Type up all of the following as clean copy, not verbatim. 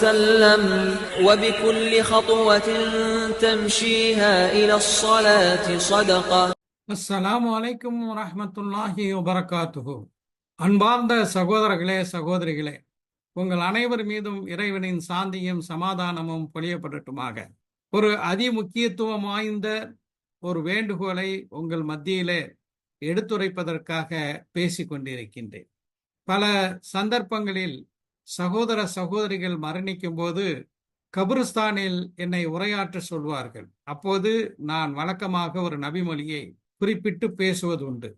وسلم وبكل خطوة تمشيها إلى الصلاة صدقة. அஸ்ஸலாமு அலைக்கும் வரஹ்மத்துல்லாஹி வபரகாத்துஹு. அன்பார்ந்த சகோதரர்களே சகோதரிகளே, உங்கள் அனைவர் மீதும் இறைவனின் சாந்தியும் சமாதானமும் பொழியப்படட்டுமாக. ஒரு அதிமுக்கியத்துவம் வாய்ந்த ஒரு வேண்டுகோளை உங்கள் மத்தியிலே எடுத்துரைப்பதற்காக பேசிக் கொண்டிருக்கின்றேன். பல சந்தர்ப்பங்களில் சகோதர சகோதரிகள் மரணிக்கும் போது கபிரிஸ்தானில் என்னை உரையாற்ற சொல்வார்கள். அப்போது நான் வழக்கமாக ஒரு நபிமொழியை குறிப்பிட்டு பேசுவது உண்டு.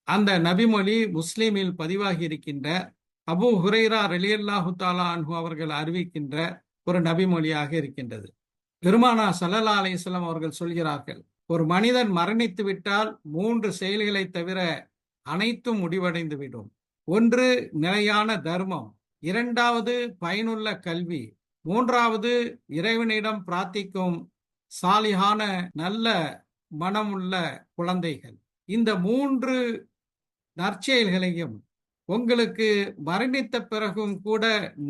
அந்த நபிமொழி முஸ்லிமில் பதிவாகி இருக்கின்ற அபூ ஹுரைரா ரலியல்லாஹு தஆலா அன்ஹு அவர்கள் அறிவிக்கின்ற ஒரு நபிமொழியாக இருக்கின்றது. பெருமானா ஸல்லல்லாஹு அலைஹி வஸல்லம் அவர்கள் சொல்கிறார்கள், ஒரு மனிதன் மரணித்து விட்டால் 3 செயல்களை தவிர அனைத்தும் முடிவடைந்து விடும். ஒன்று நிலையான தர்மம், இரண்டாவது பயனுள்ள கல்வி, மூன்றாவது இறைவனிடம் பிரார்த்திக்கும் சாலிஹான நல்ல மனமுள்ள குழந்தைகள். இந்த 3 நற்செயல்களையும் உங்களுக்கு மரணித்த பிறகும் கூட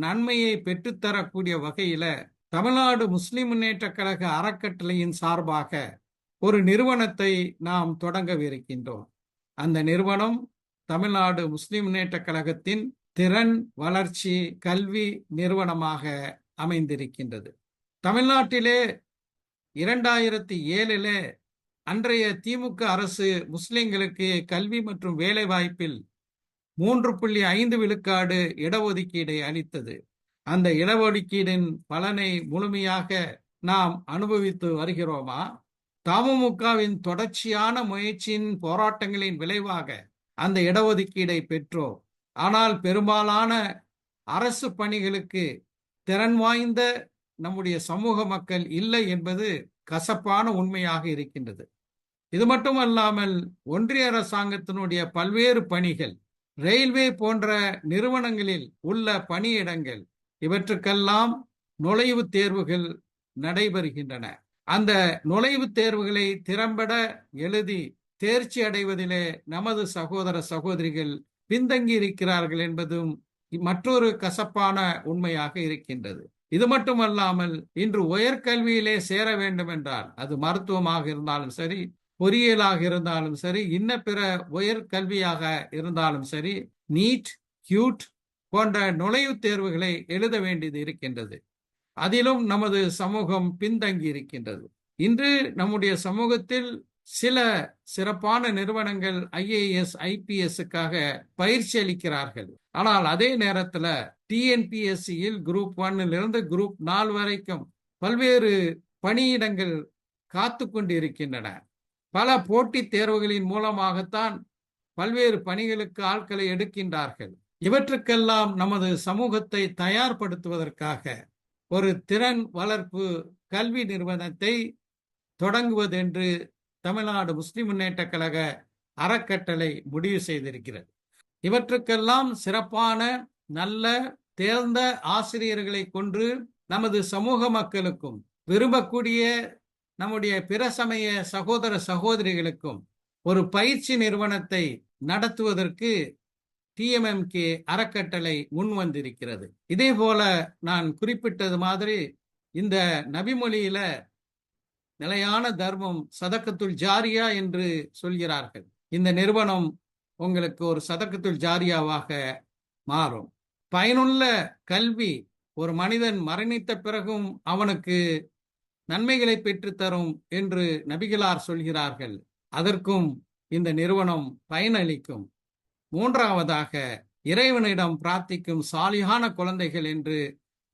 நன்மையை பெற்றுத்தரக்கூடிய வகையில தமிழ்நாடு முஸ்லிம் முன்னேற்ற கழக அறக்கட்டளையின் சார்பாக ஒரு நிறுவனத்தை நாம் தொடங்கவிருக்கின்றோம். அந்த நிறுவனம் தமிழ்நாடு முஸ்லிம் முன்னேற்ற கழகத்தின் திறன் வளர்ச்சி கல்வி நிறுவனமாக அமைந்திருக்கின்றது. தமிழ்நாட்டிலே 2007 அன்றைய திமுக அரசு முஸ்லிம்களுக்கு கல்வி மற்றும் வேலை வாய்ப்பில் 3.5 விழுக்காடு இடஒதுக்கீடை அளித்தது. அந்த இடஒதுக்கீடின் பலனை முழுமையாக நாம் அனுபவித்து வருகிறோமா? தமுமுகவின் தொடர்ச்சியான முயற்சியின் போராட்டங்களின் விளைவாக அந்த இடஒதுக்கீடை பெற்றோம். ஆனால் பெரும்பாலான அரசு பணிகளுக்கு திறன் வாய்ந்த நம்முடைய சமூக மக்கள் இல்லை என்பது கசப்பான உண்மையாக இருக்கின்றது. இது மட்டுமல்லாமல் ஒன்றிய அரசாங்கத்தினுடைய பல்வேறு பணிகள், ரயில்வே போன்ற நிறுவனங்களில் உள்ள பணியிடங்கள், இவற்றுக்கெல்லாம் நுழைவுத் தேர்வுகள் நடைபெறுகின்றன. அந்த நுழைவுத் தேர்வுகளை திறம்பட எழுதி தேர்ச்சி அடைவதிலே நமது சகோதர சகோதரிகள் பின்தங்கி இருக்கிறார்கள் என்பதும் மற்றொரு கசப்பான உண்மையாக இருக்கின்றது. இது மட்டுமல்லாமல் இன்று உயர்கல்வியிலே சேர வேண்டும் என்றால், அது மருத்துவமாக இருந்தாலும் சரி, பொறியியலாக இருந்தாலும் சரி, இன்ன பிற உயர்கல்வியாக இருந்தாலும் சரி, நீட், கியூட் போன்ற நுழைவுத் தேர்வுகளை எழுத வேண்டியது இருக்கின்றது. அதிலும் நமது சமூகம் பின்தங்கி இருக்கின்றது. இன்று நம்முடைய சமூகத்தில் சில சிறப்பான நிறுவனங்கள் IAS IPSக்காக பயிற்சி அளிக்கிறார்கள். ஆனால் அதே நேரத்தில் TNPSCயில் குரூப் 1 குரூப் 4 வரைக்கும் பல்வேறு பணியிடங்கள் காத்து கொண்டிருக்கின்றன. பல போட்டித் தேர்வுகளின் மூலமாகத்தான் பல்வேறு பணிகளுக்கு ஆட்களை எடுக்கின்றார்கள். இவற்றுக்கெல்லாம் நமது சமூகத்தை தயார்படுத்துவதற்காக ஒரு திறன் வளர்ப்பு கல்வி நிறுவனத்தை தொடங்குவதென்று தமிழ்நாடு முஸ்லிம் முன்னேற்ற கழக அறக்கட்டளை முடிவு செய்திருக்கிறது. இவற்றுக்கெல்லாம் சிறப்பான நல்ல தேர்ந்த ஆசிரியர்களை கொண்டு நமது சமூக மக்களுக்கும் விரும்பக்கூடிய நம்முடைய பிற சமய சகோதர சகோதரிகளுக்கும் ஒரு பயிற்சி நிறுவனத்தை நடத்துவதற்கு TMMK அறக்கட்டளை முன் வந்திருக்கிறது. இதே போல நான் குறிப்பிட்டது மாதிரி இந்த நபிமொழியில நிலையான தர்மம் சதக்கத்துல் ஜாரியா என்று சொல்கிறார்கள். இந்த நிறுவனம் உங்களுக்கு ஒரு சதக்கத்துல் ஜாரியாவாக மாறும். பயனுள்ள கல்வி ஒரு மனிதன் மரணித்த பிறகும் அவனுக்கு நன்மைகளை பெற்றுத்தரும் என்று நபிகளார் சொல்கிறார்கள். அதற்கும் இந்த நிறுவனம் பயனளிக்கும். மூன்றாவதாக இறைவனிடம் பிரார்த்திக்கும் சாலிகான குழந்தைகள் என்று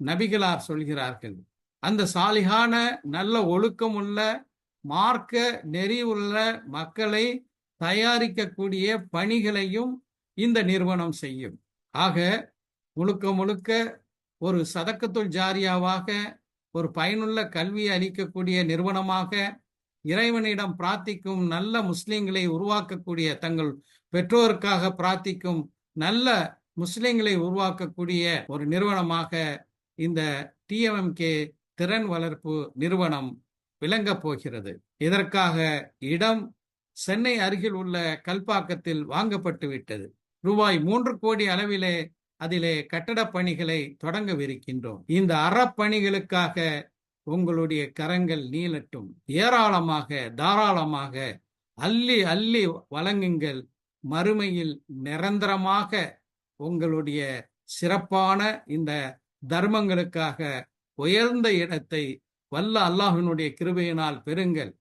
நபிகளார் சொல்கிறார்கள். அந்த சாலிகான நல்ல ஒழுக்கமுள்ள மார்க்க நெறி உள்ள மக்களை தயாரிக்கக்கூடிய பணிகளையும் இந்த நிறுவனம் செய்யும். ஆக முழுக்க முழுக்க ஒரு சதக்கத்துல் ஜாரியாவாக, ஒரு பயனுள்ள கல்வியை அளிக்கக்கூடிய நிறுவனமாக, இறைவனிடம் பிரார்த்திக்கும் நல்ல முஸ்லிம்களை உருவாக்கக்கூடிய, தங்கள் பெற்றோருக்காக பிரார்த்திக்கும் நல்ல முஸ்லிம்களை உருவாக்கக்கூடிய ஒரு நிறுவனமாக இந்த TMMK திறன் வளர்ப்பு நிறுவனம் விளங்கப் போகிறது. இதற்காக இடம் சென்னை அருகில் உள்ள கல்பாக்கத்தில் வாங்கப்பட்டு விட்டது. ரூபாய் 3 கோடி அளவிலே அதிலே கட்டடப் பணிகளை தொடங்கவிருக்கின்றோம். இந்த அறப்பணிகளுக்காக உங்களுடைய கரங்கள் நீளட்டும். ஏராளமாக தாராளமாக அள்ளி அள்ளி வழங்குங்கள். மறுமையில் நிரந்தரமாக உங்களுடைய சிறப்பான இந்த தர்மங்களுக்காக உயர்ந்த இடத்தை வல்ல அல்லாஹ்வினுடைய கிருபையினால் பெறுங்கள்.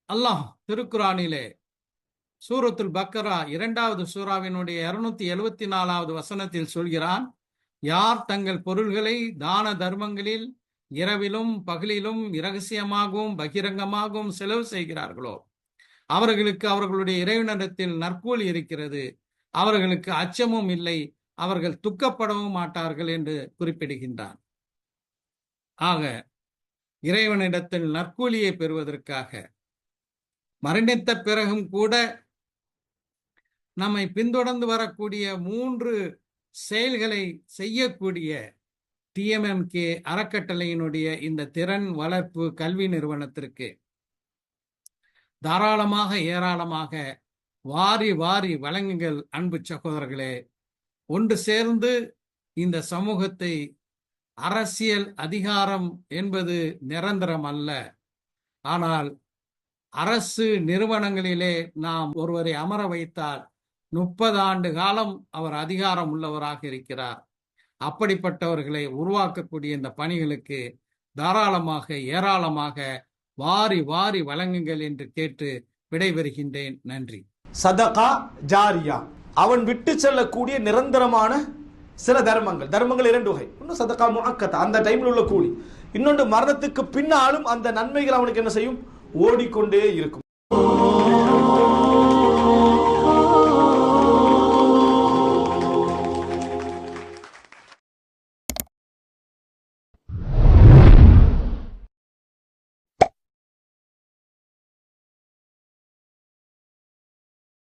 அல்லாஹ் திருக்குரானிலே சூரத்துல் பக்கரா 2வது சூராவினுடைய 274வது வசனத்தில் சொல்கிறான், யார் தங்கள் பொருள்களை தான தர்மங்களில் இரவிலும் பகலிலும் இரகசியமாகவும் பகிரங்கமாகவும் செலவு செய்கிறார்களோ அவர்களுக்கு அவர்களுடைய இறைவனிடத்தில் நற்கூலி இருக்கிறது, அவர்களுக்கு அச்சமும் இல்லை, அவர்கள் துக்கப்படவும் மாட்டார்கள் என்று குறிப்பிடுகின்றான். ஆக இறைவனிடத்தில் நற்கூலியை பெறுவதற்காக மரணித்த பிறகும் கூட நம்மை பின்தொடர்ந்து வரக்கூடிய 3 செயல்களை செய்யக்கூடிய TMMK அறக்கட்டளையினுடைய இந்த திறன் வளர்ப்பு கல்வி நிறுவனத்திற்கு தாராளமாக ஏராளமாக வாரி வாரி வழங்குங்கள். அன்பு சகோதரர்களே, ஒன்று சேர்ந்து இந்த சமூகத்தை, அரசியல் அதிகாரம் என்பது நிரந்தரம் அல்ல. ஆனால் அரசு நிறுவனங்களிலே நாம் ஒருவரை அமர வைத்தால் 30 ஆண்டு காலம் அவர் அதிகாரம் உள்ளவராக இருக்கிறார். அப்படிப்பட்டவர்களை உருவாக்கக்கூடிய இந்த பணிகளுக்கு தாராளமாக ஏராளமாக வாரி வாரி வழங்குங்கள் என்று கேட்டு விடைபெறுகின்றேன். நன்றி. சதகா ஜாரியா, அவன் விட்டு செல்லக்கூடிய நிரந்தரமான சில தர்மங்கள் 2 வகை. இன்னும் சதகா முஅக்கத், அந்த டைமில் உள்ள கூலி. இன்னொன்று மரணத்துக்கு பின்னாலும் அந்த நன்மைகள் அவனுக்கு என்ன செய்யும், ஓடிக்கொண்டே இருக்கும்.